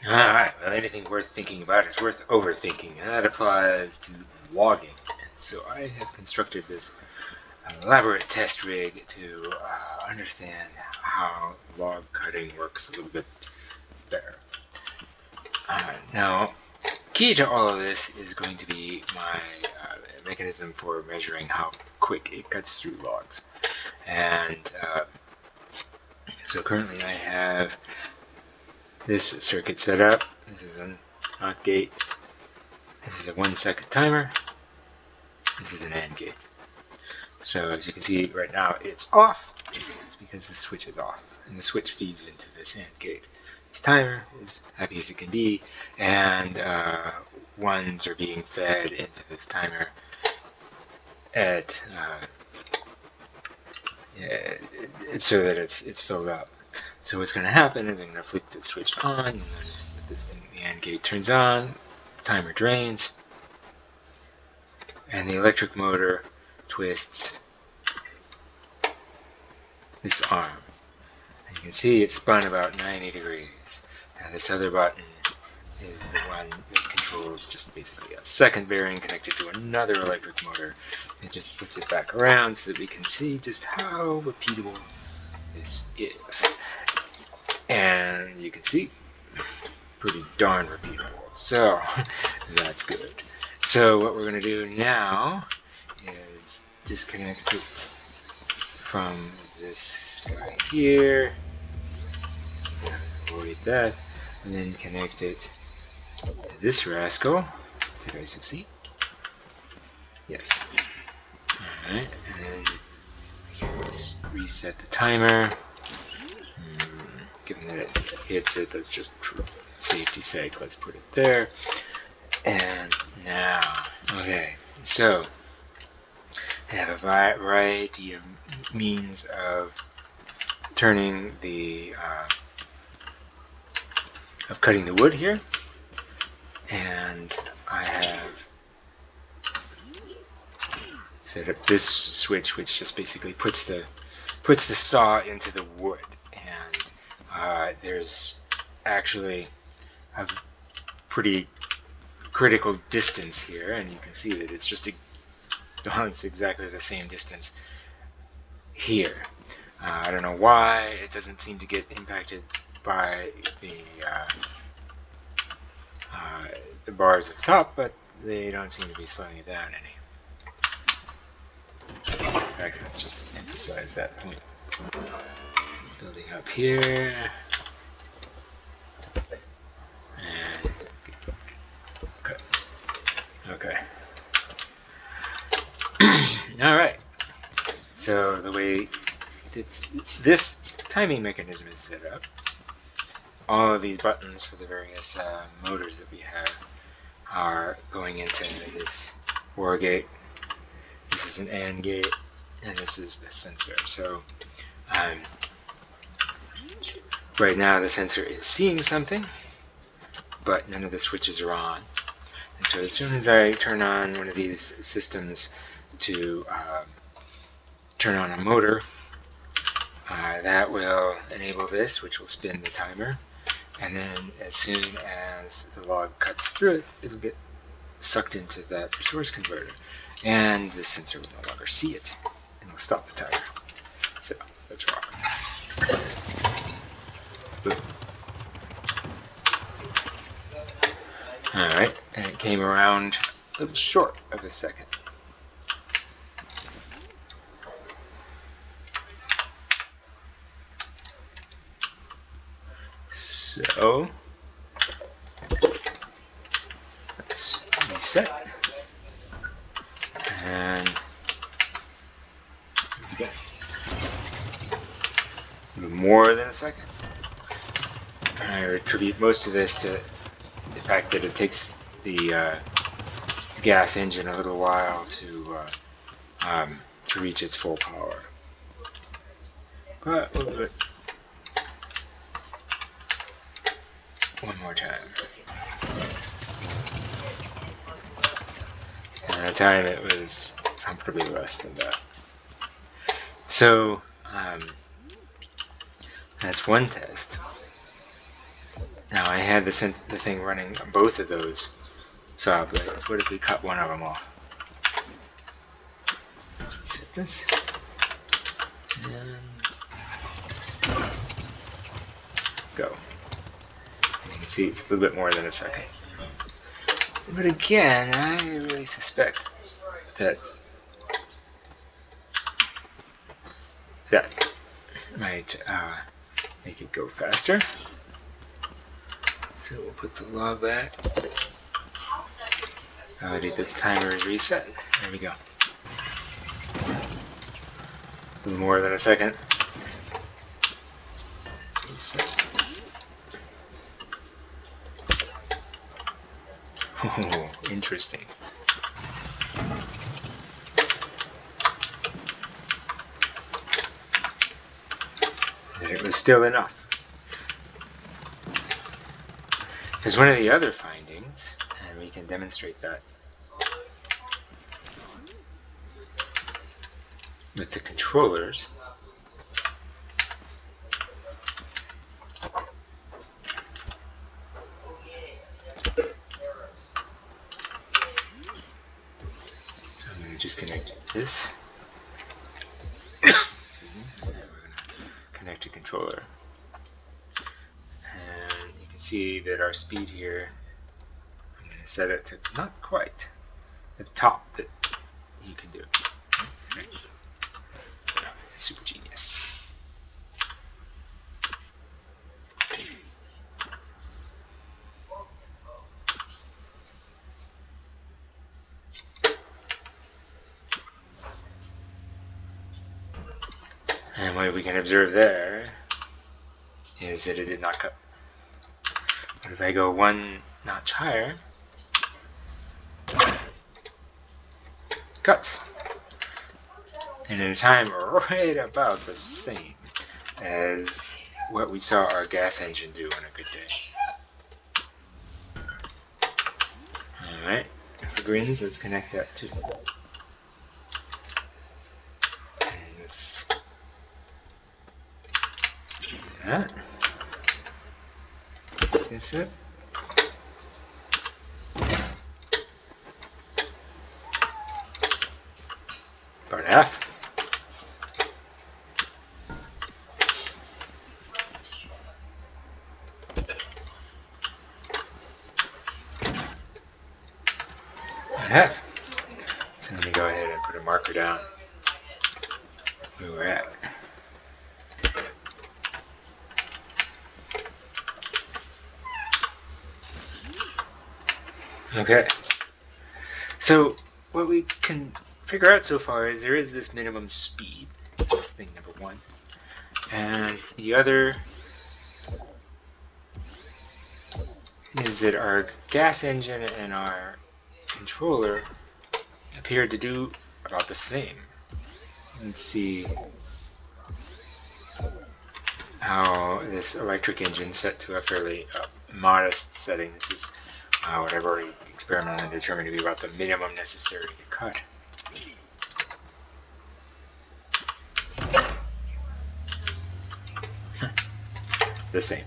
Alright, well, anything worth thinking about is worth overthinking, and that applies to logging. And so I have constructed this elaborate test rig to understand how log cutting works a little bit better. Now, key to all of this is going to be my mechanism for measuring how quick it cuts through logs. And so currently I have this circuit set up. This is an NOT gate. This is a 1 second timer. This is an AND gate. So as you can see right now it's off. It's because the switch is off. And the switch feeds into this AND gate. This timer is happy as it can be, and ones are being fed into this timer at so that it's filled up. So what's going to happen is I'm going to flip the switch on, and notice that this thing, the AND gate turns on, the timer drains, and the electric motor twists this arm. And you can see it's spun about 90 degrees. Now this other button is the one that controls just basically a second bearing connected to another electric motor. It just flips it back around so that we can see just how repeatable this is. And you can see, pretty darn repeatable. So that's good. So what we're going to do now is disconnect it from this guy here. Avoid that. And then connect it to this rascal. Did I succeed? Yes. Alright, and then reset the timer. Given that it hits it, that's just for safety's sake, let's put it there. And now, okay, so I have a variety of means of turning the of cutting the wood here, and I have set up this switch, which just basically puts the saw into the wood. And there's actually a pretty critical distance here, and you can see that it's just it's exactly the same distance here. I don't know why it doesn't seem to get impacted by the bars at the top, but they don't seem to be slowing it down any. In fact, let's just emphasize that point. Building up here, and okay. All right. So the way this timing mechanism is set up, all of these buttons for the various motors that we have are going into this OR gate. This is an AND gate, and this is a sensor. So right now the sensor is seeing something, but none of the switches are on. And so as soon as I turn on one of these systems to turn on a motor, that will enable this, which will spin the timer. And then as soon as the log cuts through it, it'll get sucked into that resource converter. And the sensor will no longer see it, and will stop the timer. So, let's rock. Alright, and it came around a little short of a second. So, let's reset. And again, a little more than a second. I attribute most of this to the fact that it takes the gas engine a little while to reach its full power. But we'll do it one more time. And at the time it was comfortably less than that. So that's one test. Now I had the thing running on both of those saw blades. What if we cut one of them off? Let's reset this. And go. And you can see it's a little bit more than a second. But again, I really suspect that might make it go faster. So we'll put the log back. Validate that the timer is reset. There we go. A little more than a second. Reset. Oh, interesting. And it was still enough. Because one of the other findings, and we can demonstrate that with the controllers, I'm going to just connect this. And we're going to connect a controller. And you can see that our speed here, I'm going to set it to not quite the top that you can do. Okay. Super genius. And what we can observe there is that it did not cut. But if I go one notch higher, it cuts. And in a time right about the same as what we saw our gas engine do on a good day. Alright, for grins, let's connect that too. And let's do that. Pick this up. About half. Half. So let me go ahead and put a marker down where we're at. Okay. So what we can figure out so far is there is this minimum speed, thing number one, and the other is that our gas engine and our controller appeared to do about the same. Let's see how this electric engine set to a fairly modest setting. This is what I've already experimentally and determined to be about the minimum necessary to cut. The same.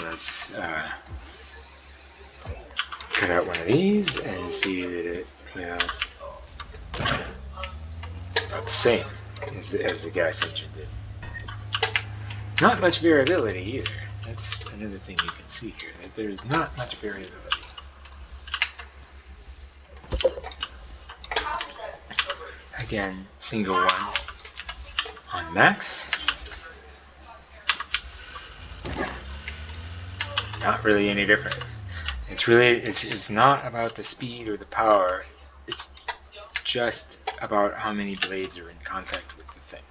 Let's cut out one of these and see that it about the same as the gas engine did. Not much variability either. That's another thing you can see here, that there's not much variability. Again, single one on max. Not really any different. It's not about the speed or the power. It's just about how many blades are in contact with the thing.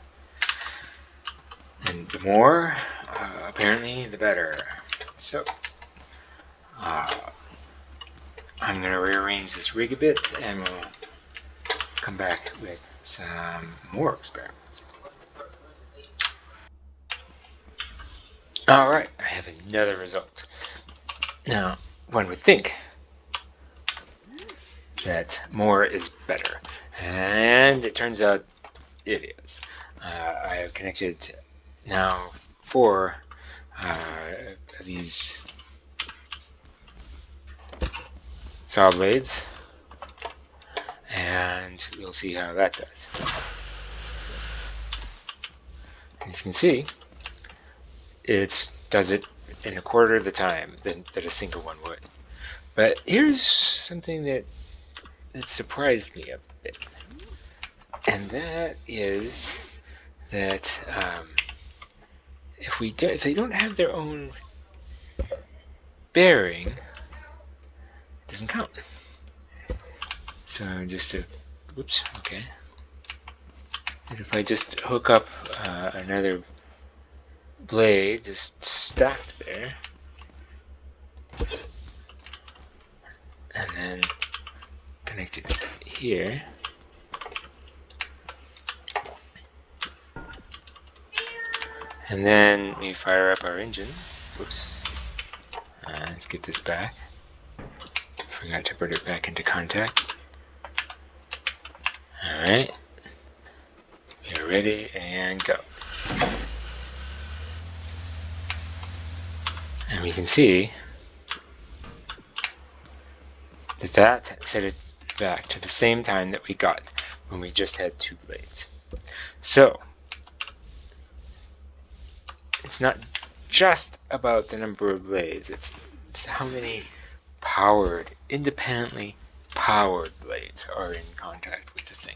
And the more, apparently, the better. So, I'm going to rearrange this rig a bit, and we'll come back with some more experiments. Alright, I have another result. Now, one would think that more is better. And it turns out it is. I have connected now 4 of these saw blades, and we'll see how that does. And you can see it does it in a quarter of the time that a single one would. But here's something that surprised me a bit, and that is that if they don't have their own bearing, it doesn't count. So just to, whoops, okay. And if I just hook up another blade just stacked there, and then connect it here, and then we fire up our engine. Whoops. Let's get this back. Forgot to put it back into contact. Alright. We're ready and go. And we can see that set it back to the same time that we got when we just had 2 blades. So, it's not just about the number of blades, it's how many independently powered blades are in contact with the thing.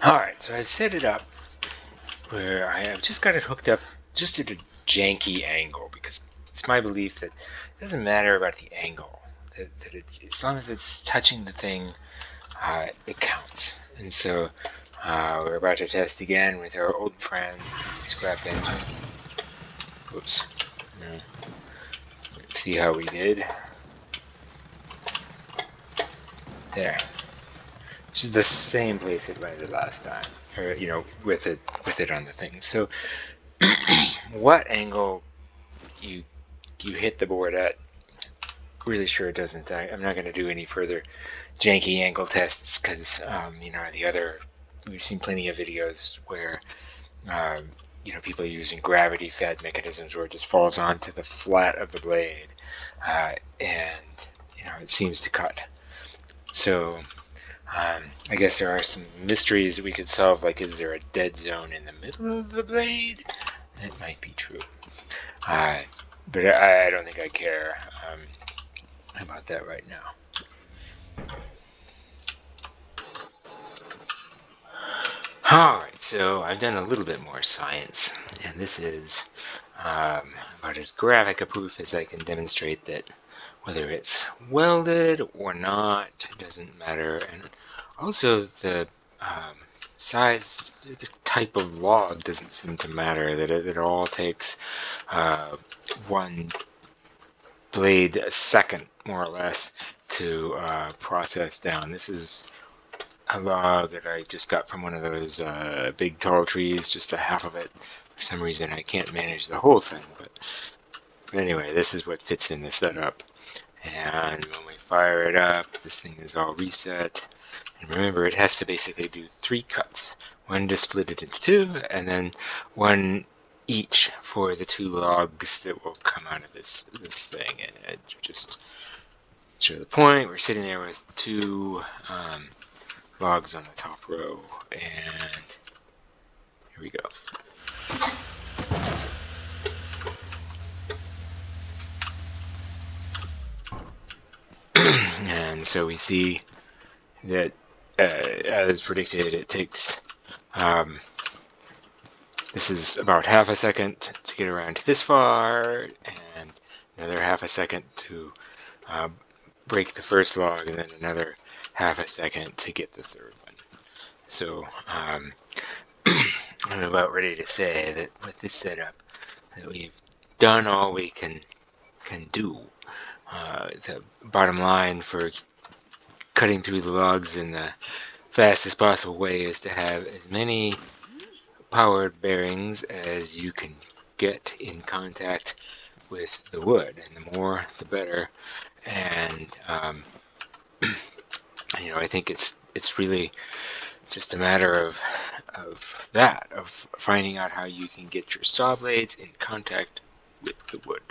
Alright, so I've set it up where I have just got it hooked up just at a janky angle, because it's my belief that it doesn't matter about the angle, that it's, as long as it's touching the thing, it counts. And so we're about to test again with our old friend, the scrap engine. Oops. Let's see how we did. There. Which is the same place it landed last time, or with it on the thing. So, what angle you hit the board at? Really sure it doesn't. I'm not going to do any further janky angle tests because we've seen plenty of videos where people are using gravity-fed mechanisms where it just falls onto the flat of the blade, and it seems to cut. So I guess there are some mysteries that we could solve, like is there a dead zone in the middle of the blade? It might be true, but I don't think I care about that right now. Alright, so I've done a little bit more science, and this is about as graphic a proof as I can demonstrate that whether it's welded or not, it doesn't matter. And also the size, the type of log doesn't seem to matter, that it all takes 1 blade a second, more or less, to process down. This is a log that I just got from one of those big tall trees, just a half of it. For some reason I can't manage the whole thing, but anyway, this is what fits in the setup. And when we fire it up, this thing is all reset. And remember, it has to basically do 3 cuts. 1 to split it into 2, and then 1 each for the 2 logs that will come out of this thing. And just show the point, we're sitting there with 2 logs on the top row, and here we go. And so we see that as predicted, it takes this is about half a second to get around to this far, and another half a second to break the first log, and then another half a second to get the third one. So I'm about ready to say that with this setup that we've done all we can do. The bottom line for cutting through the logs in the fastest possible way is to have as many powered bearings as you can get in contact with the wood, and the more the better. And I think it's really just a matter of finding out how you can get your saw blades in contact with the wood.